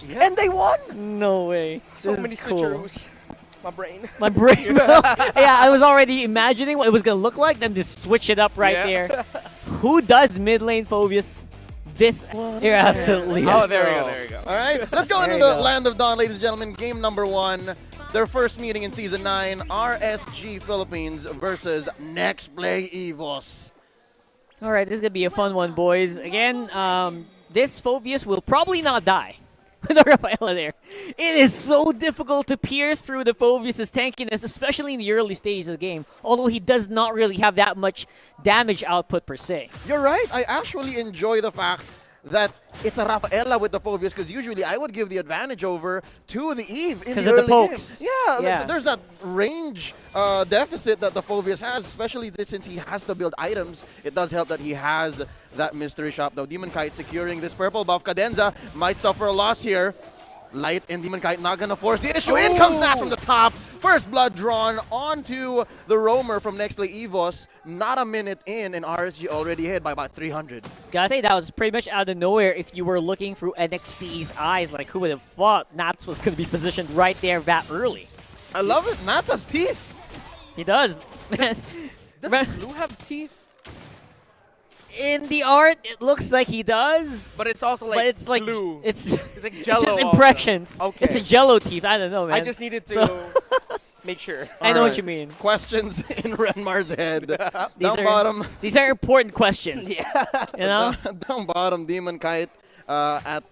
playoffs, and they won. No way. So This many is cool. switcheroos. My brain. My brain. Yeah, I was already imagining what it was gonna look like. Then just switch it up right there. Who does mid lane Phobius? This. You're absolutely. Oh, there we go. There we go. All right, let's go into the Land of Dawn, ladies and gentlemen. Game number 1. Their first meeting in Season 9, RSG Philippines versus Nxpe Evos. All right, this is gonna be a fun one, boys. Again, this Phobius will probably not die. With Rafaela there. It is so difficult to pierce through the Phobius' tankiness, especially in the early stages of the game, although he does not really have that much damage output per se. You're right. I actually enjoy the fact that it's a Rafaela with the Phobius, because usually I would give the advantage over to the Eve in the early pokes. game. Yeah, there's that range deficit that the Phobius has, especially since he has to build items. It does help that he has that mystery shop, though. Demon Kite securing this purple buff. Cadenza might suffer a loss here. Light and Demon Kite not going to force the issue. In comes that from the top. First blood drawn onto the roamer from Nxpe Evos. Not a minute in, and RSG already hit by about 300. Gotta say, that was pretty much out of nowhere if you were looking through NXP's eyes. Like, who would have thought Nats was going to be positioned right there that early? I love it. Nats has teeth. He does. Does Blue have teeth? In the art, it looks like he does. But it's also like but it's like blue. It's like it's Jello. just impressions. Okay. It's a Jello teeth. I don't know, man. I just needed to make sure. I know All what right. you mean. Questions in Renmar's head. Down bottom. These are important questions. Yeah. You know? Down bottom, Demon Kite at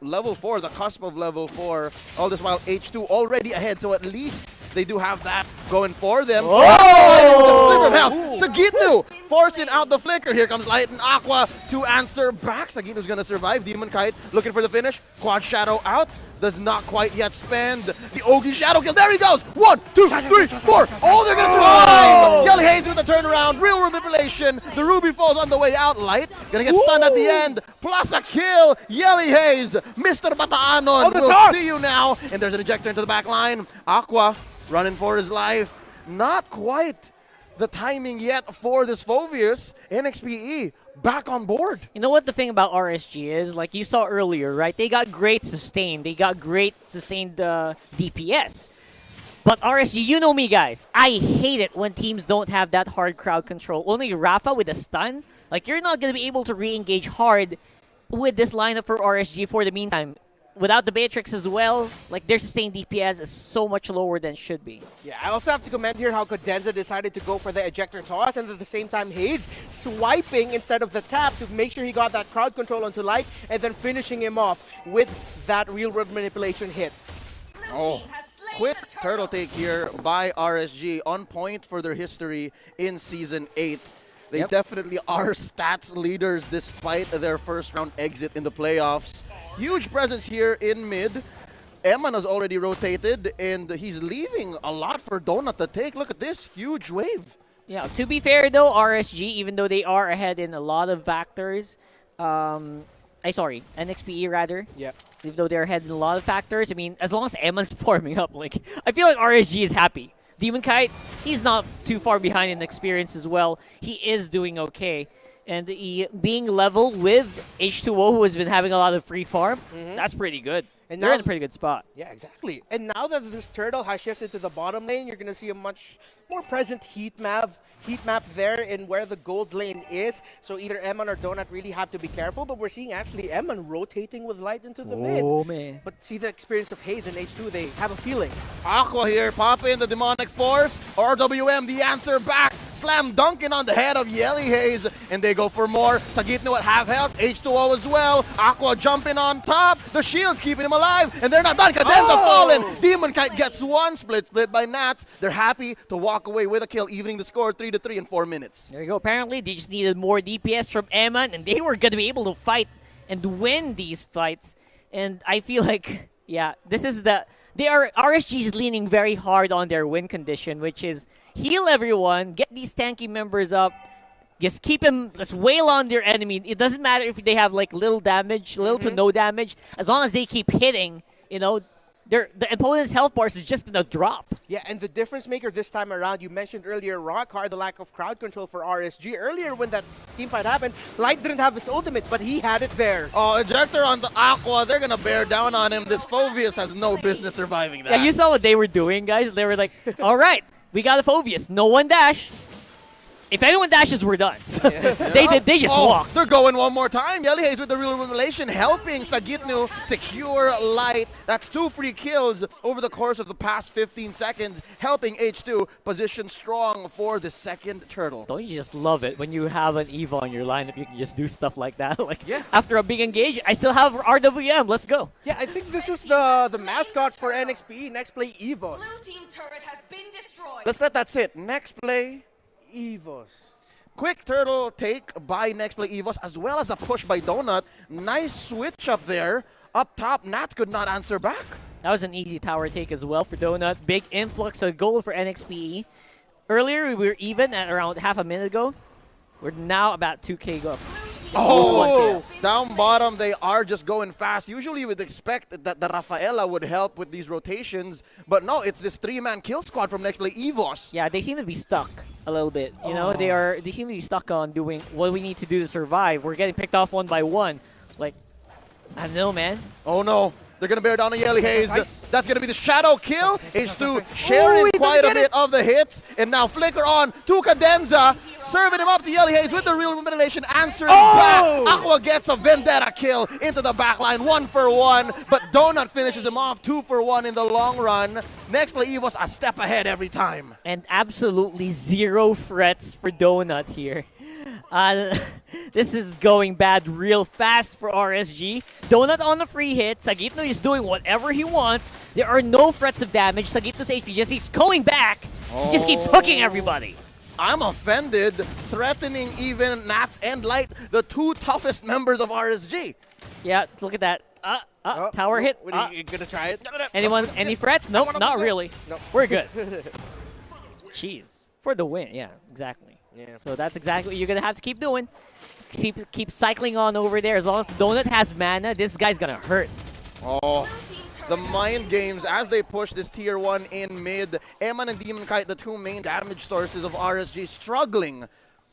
level 4, the cusp of level 4. All this while H2 already ahead, so at least they do have that going for them. Whoa! The sliver of health. Sagitnu forcing out the flicker. Here comes Light and Aqua to answer back. Sagitnu's going to survive. Demon Kite looking for the finish. Quad Shadow out. Does not quite yet spend the Ogi Shadow kill. There he goes. 1, 2, 3, 4. Oh, they're going to survive. Yelly Haze with the turnaround. Real manipulation. The Ruby falls on the way out. Light going to get stunned at the end. Plus a kill. Yelly Haze. Mr. Bataanon will see you now. And there's an ejector into the back line. Aqua running for his life. Not quite the timing yet for this Phobius. NXPE back on board. You know what the thing about RSG is? Like you saw earlier, right? They got great sustain. They got great sustained DPS. But RSG, you know me, guys. I hate it when teams don't have that hard crowd control. Only Rafa with a stun. Like, you're not going to be able to re-engage hard with this lineup for RSG for the meantime. Without the Beatrix as well, like their sustained DPS is so much lower than should be. Yeah, I also have to commend here how Cadenza decided to go for the ejector toss, and at the same time Hayes swiping instead of the tap to make sure he got that crowd control onto Light, and then finishing him off with that real world manipulation hit. Oh, quick turtle take here by RSG, on point for their history in Season 8. They definitely are stats leaders despite their first round exit in the playoffs. Huge presence here in mid. Eman has already rotated, and he's leaving a lot for Donut to take. Look at this huge wave. Yeah, to be fair though, RSG, even though they are ahead in a lot of factors, NXPE rather. Yeah. Even though they're ahead in a lot of factors, I mean, as long as Eman's forming up, like, I feel like RSG is happy. Demon Kite, he's not too far behind in experience as well. He is doing okay. And being level with H2O, who has been having a lot of free farm, that's pretty good. And they're in a pretty good spot. Yeah, exactly. And now that this turtle has shifted to the bottom lane, you're going to see a much more present heat map there in where the gold lane is. So either Eman or Donut really have to be careful, but we're seeing actually Eman rotating with Light into the mid. Oh, man. But see the experience of Hayes and H2, they have a feeling. Aqua here, pop in the demonic force. RWM, the answer back. Slam dunking on the head of Yelly Haze, and they go for more. Sagitnu at half health, H2O as well. Aqua jumping on top. The shield's keeping him alive, and they're not done. Cadenza fallen. Demon Kite gets one split by Nats. They're happy to walk away with a kill, evening the score 3-3 in 4 minutes. There you go. Apparently, they just needed more DPS from Eman, and they were going to be able to fight and win these fights. And I feel like, yeah, this is RSG is leaning very hard on their win condition, which is heal everyone, get these tanky members up, just keep them, just wail on their enemy. It doesn't matter if they have like little damage, little to no damage, as long as they keep hitting, you know, the opponent's health bars is just gonna drop. Yeah, and the difference maker this time around, you mentioned earlier, Rockhard, the lack of crowd control for RSG. Earlier when that team fight happened, Light didn't have his ultimate, but he had it there. Oh, Ejector on the Aqua. They're going to bear down on him. This Phoveus has no business surviving that. Yeah, you saw what they were doing, guys. They were like, all right, we got a Phoveus. No one dash. If anyone dashes, we're done. So they just walked. They're going one more time. Yelly Hayes with the real revelation, helping Sagitnu secure Light. That's 2 free kills over the course of the past 15 seconds, helping H2 position strong for the second turtle. Don't you just love it when you have an EVA on your lineup, you can just do stuff like that? Like, Yeah. after a big engage, I still have RWM. Let's go. Yeah, I think this is the mascot for NXP, Next Play EVOS. Blue team turret has been destroyed. Let's let that sit. Next play. EVOS. Quick turtle take by Next Play EVOS, as well as a push by Donut. Nice switch up there. Up top, Nats could not answer back. That was an easy tower take as well for Donut. Big influx of gold for NXPE. Earlier, we were even at around half a minute ago. We're now about 2K up. Oh, down bottom, they are just going fast. Usually you would expect that the Rafaela would help with these rotations, but no, it's this 3-man kill squad from Next Play EVOS. Yeah, they seem to be stuck a little bit. You know, they seem to be stuck on doing what we need to do to survive. We're getting picked off one by one. Like, I don't know, man. Oh no, they're going to bear down on Yelly Hayes. Nice. That's going to be the shadow kill. H2 sharing he quite a didn't get bit of the hits. And now flicker on to Cadenza, serving him up to Yelly Hayes with the real illumination, answering back. Aqua gets a vendetta kill into the backline, 1 for 1. But Donut finishes him off, 2 for 1 in the long run. Next Play EVOS a step ahead every time. And absolutely zero frets for Donut here. This is going bad real fast for RSG. Donut on the free hit. Sagitnu is doing whatever he wants. There are no threats of damage. Sagitnu's HP just keeps going back. He just keeps hooking everybody. I'm offended, threatening even Nats and Light, the 2 toughest members of RSG. Yeah, look at that. Tower hit. You gonna try it? Anyone? Any threats? Nope, not really. Nope. We're good. Jeez. For the win. Yeah, exactly. Yeah. So that's exactly what you're going to have to keep doing. Keep cycling on over there. As long as Donut has mana, this guy's going to hurt. Oh, the mind games as they push this tier 1 in mid. Eman and Demon Kite, the 2 main damage sources of RSG, struggling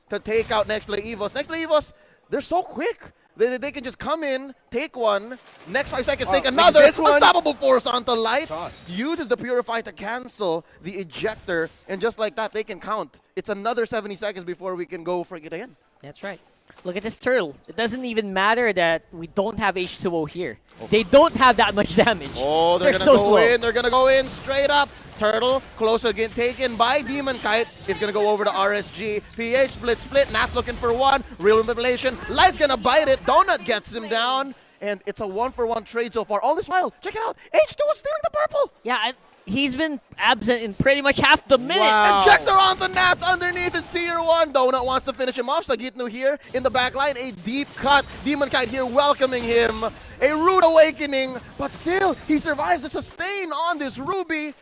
to take out Next Play EVOS. Next Play EVOS, they're so quick. They can just come in, take one, next 5 seconds, take another. Unstoppable force onto Light. Uses the Purify to cancel the ejector, and just like that, they can count. It's another 70 seconds before we can go for it again. That's right. Look at this turtle. It doesn't even matter that we don't have H2O here. They don't have that much damage. Oh, they're going to so go slow. in. They're going to go in straight up. Turtle, close again, taken by Demon Kite. It's going to go over to RSG. PH, split. Nats looking for 1. Real Revelation. Light's going to bite it. Donut gets him down. And it's a 1-for-1 trade so far. All this while, check it out. H2 is stealing the purple. Yeah, he's been absent in pretty much half the minute. Wow. Ejector on the Nats underneath his tier 1. Donut wants to finish him off. Sagitnu here in the back line. A deep cut. Demon Kite here welcoming him. A rude awakening. But still, he survives the sustain on this Ruby.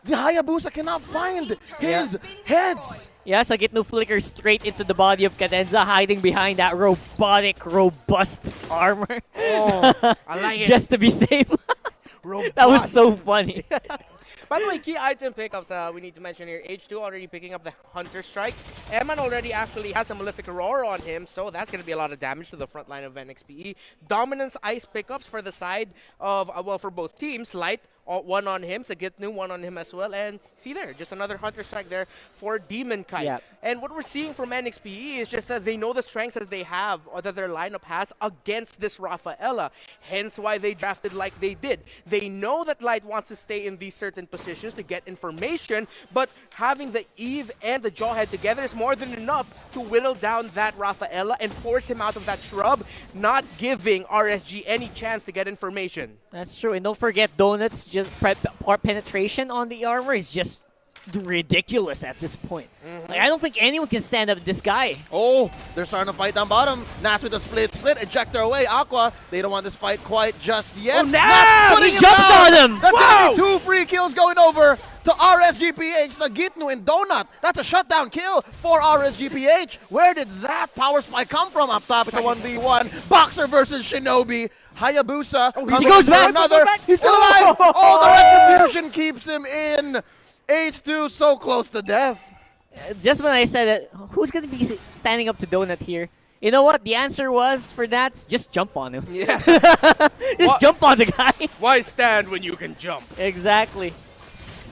The Hayabusa cannot find his heads. Yeah, Sagitnu flickers straight into the body of Cadenza, hiding behind that robotic, robust armor. Oh, I like it. Just to be safe. Robust. That was so funny. By the way, key item pickups we need to mention here. H2 already picking up the Hunter Strike. Eman already actually has a Malefic Aurora on him, so that's going to be a lot of damage to the front line of NXPE. Dominance Ice pickups for the side of, well, for both teams. Light, 1 on him. Sagitnu, 1 on him as well. And see there, just another Hunter Strike there for Demon Kite. Yep. And what we're seeing from NXPE is just that they know the strengths that they have, or that their lineup has, against this Rafaela. Hence why they drafted like they did. They know that Light wants to stay in these certain positions to get information, but having the Eve and the Jawhead together is more than enough to whittle down that Rafaela and force him out of that shrub, not giving RSG any chance to get information. That's true. And don't forget, Donut's just penetration on the armor is just ridiculous at this point. Like, I don't think anyone can stand up to this guy. Oh, they're starting to fight down bottom. Nats with a split, ejector away. Aqua, they don't want this fight quite just yet. Oh, Nats putting he him jumped down. on him. That's Wow. going to be 2 free kills going over to RSGPH. Sagitnu and Donut. That's a shutdown kill for RSGPH. Where did that power spike come from up top? It's a 1v1. Boxer versus Shinobi. Hayabusa comes he goes for back. another. He's still alive. Oh, the retribution keeps him in. Ace-2 so close to death. Just when I said it, who's going to be standing up to Donut here? You know what? The answer was for that, just jump on him. Yeah. Just jump on the guy. Why stand when you can jump? Exactly.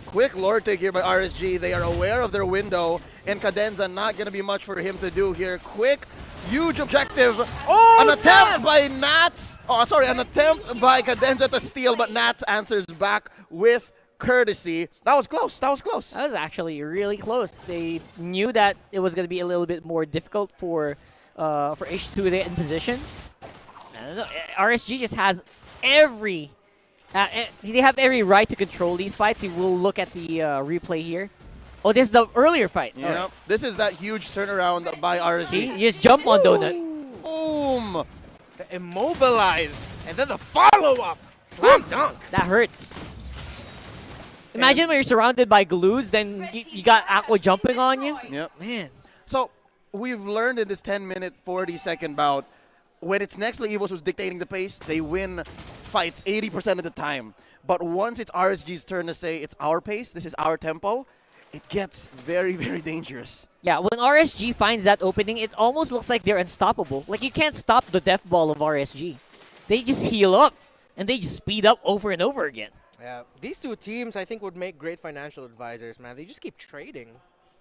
Quick lord take here by RSG. They are aware of their window, and Cadenza not going to be much for him to do here. Quick, huge objective. Oh, an attempt by Nats. Oh, sorry, an attempt by Cadenza to steal, but Nats answers back with courtesy. That was close. That was close. That was actually really close. They knew that it was going to be a little bit more difficult for H2 to get in position. I don't know. RSG just has every... they have every right to control these fights. You will look at the replay here. Oh, this is the earlier fight. Yeah, Right. this is that huge turnaround by RSG. See? You just jump on Donut. Boom! The immobilize, and then the follow-up. Slam dunk. That hurts. Imagine when you're surrounded by glues, then you got Aqua jumping on you. Yep. Man. So, we've learned in this 10-minute, 40-second bout, when it's Nxpe Mpl who's dictating the pace, they win fights 80% of the time. But once it's RSG's turn to say, it's our pace, this is our tempo, it gets very, very dangerous. Yeah, when RSG finds that opening, it almost looks like they're unstoppable. Like, you can't stop the death ball of RSG. They just heal up, and they just speed up over and over again. Yeah, these two teams I think would make great financial advisors, man. They just keep trading.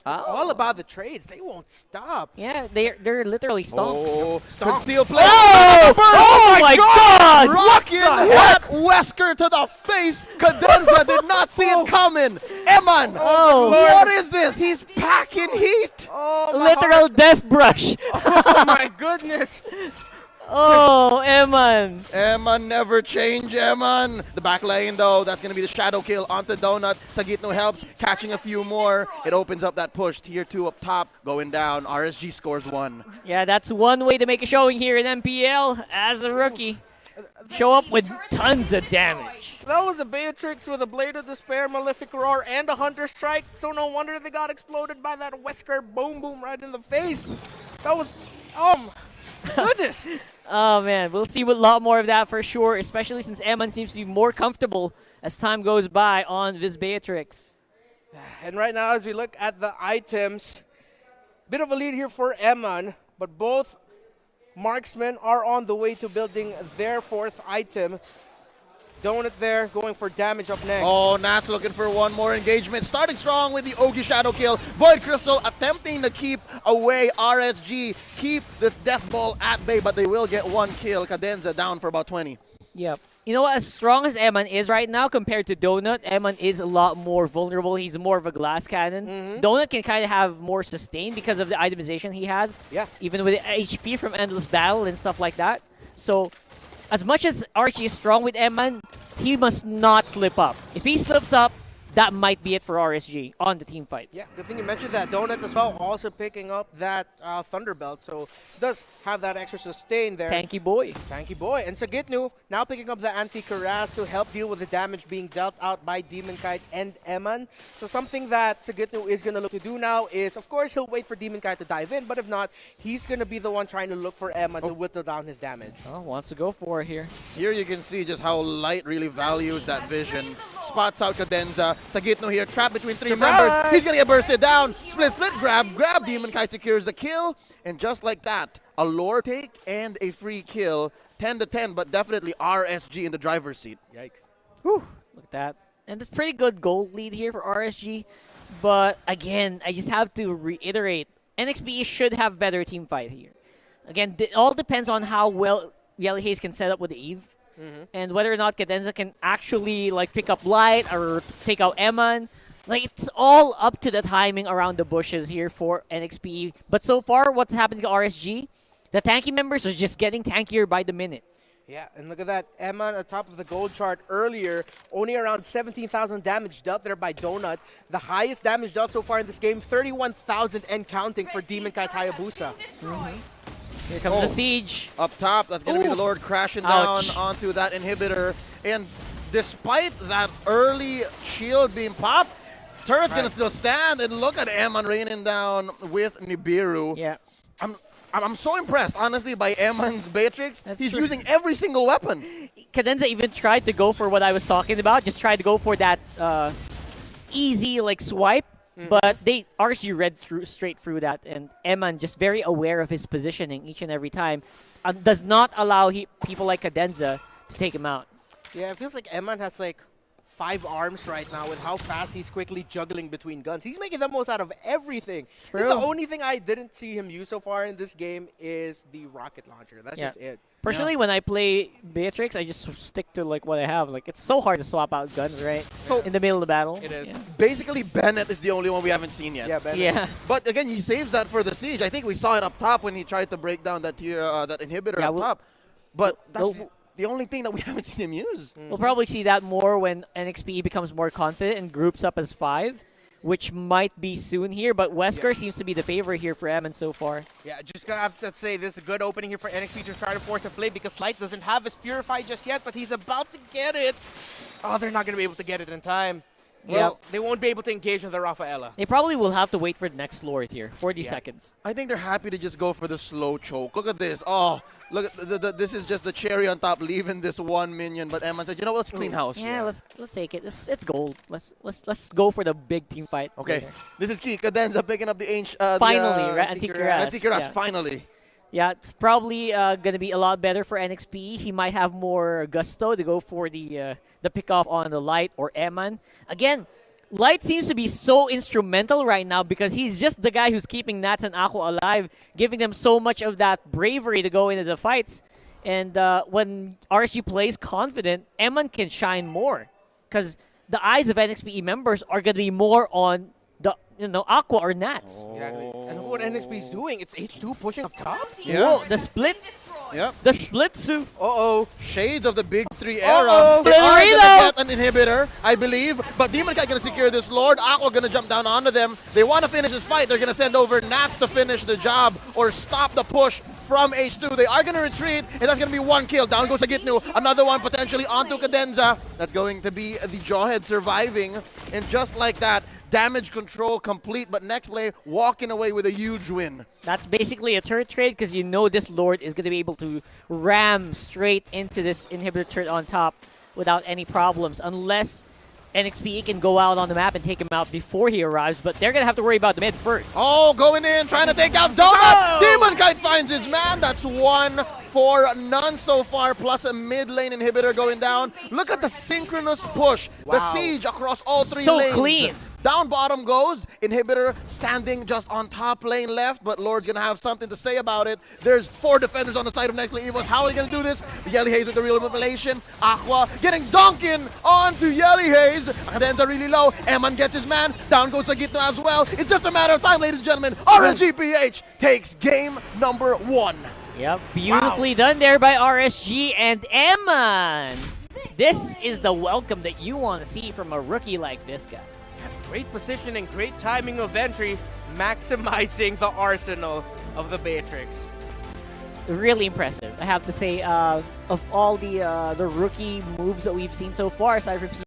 Oh. All about the trades. They won't stop. Yeah, they're literally stonks. Oh, Stomp. could steal play. Oh my God! Rockin' that Wesker to the face. Cadenza did not see it coming. Eman, Oh. what is this? He's packing heat. Oh, my Literal death brush. Oh my goodness. Oh, Eman. Eman never change, Eman. The back lane, though, that's going to be the shadow kill onto Donut. Sagitno helps, catching a few more. It opens up that push. Tier 2 up top, going down. RSG scores 1. Yeah, that's one way to make a showing here in MPL as a rookie. Show up with tons of damage. That was a Beatrix with a Blade of Despair, Malefic Roar, and a Hunter Strike. So no wonder they got exploded by that Wesker boom boom right in the face. That was, goodness. Oh man, we'll see a lot more of that for sure, especially since Eman seems to be more comfortable as time goes by on this Beatrix. And right now, as we look at the items, bit of a lead here for Eman, but both marksmen are on the way to building their 4th item. Donut there, going for damage up next. Oh, Nats looking for one more engagement. Starting strong with the Ogi Shadow kill. Void Crystal attempting to keep away RSG. Keep this death ball at bay, but they will get one kill. Cadenza down for about 20. Yep. You know what? As strong as Eman is right now compared to Donut, Eman is a lot more vulnerable. He's more of a glass cannon. Donut can kind of have more sustain because of the itemization he has. Yeah. Even with HP from Endless Battle and stuff like that. So, as much as Archie is strong with Eman, he must not slip up. If he slips up, that might be it for RSG on the team fights. Yeah, good thing you mentioned that. Donut as well, also picking up that Thunderbelt, so does have that extra sustain there. Tanky boy. Tanky boy. And Sagitnu now picking up the anti-Karaz to help deal with the damage being dealt out by Demon Kite and Eman. So something that Sagitnu is going to look to do now is, of course, he'll wait for Demon Kite to dive in, but if not, he's going to be the one trying to look for Eman to whittle down his damage. Oh, wants to go for it here. Here you can see just how Light really values that vision. Spots out Cadenza. Sagitno here, trapped between 3 members. He's going to get bursted down. Split, grab. Demon Kite secures the kill. And just like that, a lore take and a free kill. 10 to 10, but definitely RSG in the driver's seat. Yikes. Whew, look at that. And it's pretty good gold lead here for RSG. But again, I just have to reiterate, NXP should have better team fight here. Again, it all depends on how well Yellow Haze can set up with the Eve. And whether or not Cadenza can actually like pick up Light or take out Eman. Like, it's all up to the timing around the bushes here for NXP. But so far, what's happening to RSG? The tanky members are just getting tankier by the minute. Yeah, and look at that. Eman on top of the gold chart earlier. Only around 17,000 damage dealt there by Donut. The highest damage dealt so far in this game, 31,000 and counting for Demon Kite's Hayabusa. Here comes the siege. Up top, that's going to be the Lord crashing Ouch. down onto that inhibitor. And despite that early shield being popped, Turret's going to still stand. And look at Eman raining down with Nibiru. Yeah. I'm so impressed, honestly, by Eman's Beatrix. That's He's true. using every single weapon. Cadenza even tried to go for what I was talking about. Just tried to go for that easy like swipe, but they RSG read straight through that, and Eman just very aware of his positioning each and every time, does not allow people like Cadenza to take him out. Yeah, it feels like Eman has like 5 arms right now with how fast he's quickly juggling between guns. He's making the most out of everything. I think True. the only thing I didn't see him use so far in this game is the rocket launcher. That's just it. Personally, when I play Beatrix, I just stick to like what I have. Like it's so hard to swap out guns, right? So in the middle of the battle. It is. Yeah. basically, Bennett is the only one we haven't seen yet. Yeah, Bennett. Yeah. But again, he saves that for the siege. I think we saw it up top when he tried to break down that that inhibitor Yeah, up top. But we'll- that's the only thing that we haven't seen him use. We'll probably see that more when Nxpe becomes more confident and groups up as 5, which might be soon here. But Wesker seems to be the favorite here for Eman so far. Yeah, just gonna have to say this is a good opening here for Nxpe to try to force a play because Slight doesn't have his Purify just yet, but he's about to get it. Oh, they're not gonna be able to get it in time. Well, they won't be able to engage with the Rafaela. They probably will have to wait for the next Lord here, 40 seconds. I think they're happy to just go for the slow choke. Look at this. Oh, look at this is just the cherry on top, leaving this one minion. But Eman said, you know what? Let's clean house. Yeah, let's take it. It's gold. Let's go for the big team fight. Okay, later. this is key. Cadenza picking up the ancient. Finally, right? Anticuras. Anticuras, Yeah. finally. Yeah, it's probably gonna be a lot better for Nxpe. He might have more gusto to go for the pickoff on the Light or Eman. Again, Light seems to be so instrumental right now because he's just the guy who's keeping Nats and Aqua alive, giving them so much of that bravery to go into the fights. And when RSG plays confident, Eman can shine more because the eyes of NXPE members are going to be more on the Aqua or Nats. Exactly. And what NXP is doing, it's H2 pushing up top. Yeah. Whoa, the split. Yep. The split suit. Uh-oh. Shades of the big 3 Uh-oh. era. They are Burrito. gonna get an inhibitor, I believe. But Demon Kite gonna secure this Lord. Aqua gonna jump down onto them. They want to finish this fight. They're gonna send over Nats to finish the job or stop the push from H2. They are gonna retreat, and that's gonna be 1 kill. Down goes Agitnu. Another one potentially onto Cadenza. That's going to be the Jawhead surviving. And just like that, damage control complete, but next play walking away with a huge win. That's basically a turret trade because you know this Lord is going to be able to ram straight into this inhibitor turret on top without any problems, unless NXPE can go out on the map and take him out before he arrives, but they're going to have to worry about the mid first. Oh, going in, trying to take down Donut. Demon Kite finds his man. That's 1 for none so far, plus a mid lane inhibitor going down. Look at the synchronous push. The siege across all 3 So lanes. clean. Down bottom goes, inhibitor standing just on top lane left, but Lord's gonna have something to say about it. There's 4 defenders on the side of Nextplay Evos. How are they gonna do this? Yelly Haze with the real manipulation. Aqua getting Donkin onto Yelly Haze. Cadenza really low. Eman gets his man. Down goes Sagitno as well. It's just a matter of time, ladies and gentlemen. RSGPH takes game number 1. Yep, beautifully done there by RSG and Eman. This is the welcome that you want to see from a rookie like this guy. Great positioning, great timing of entry, maximizing the arsenal of the Beatrix. Really impressive, I have to say. Of all the rookie moves that we've seen so far, aside from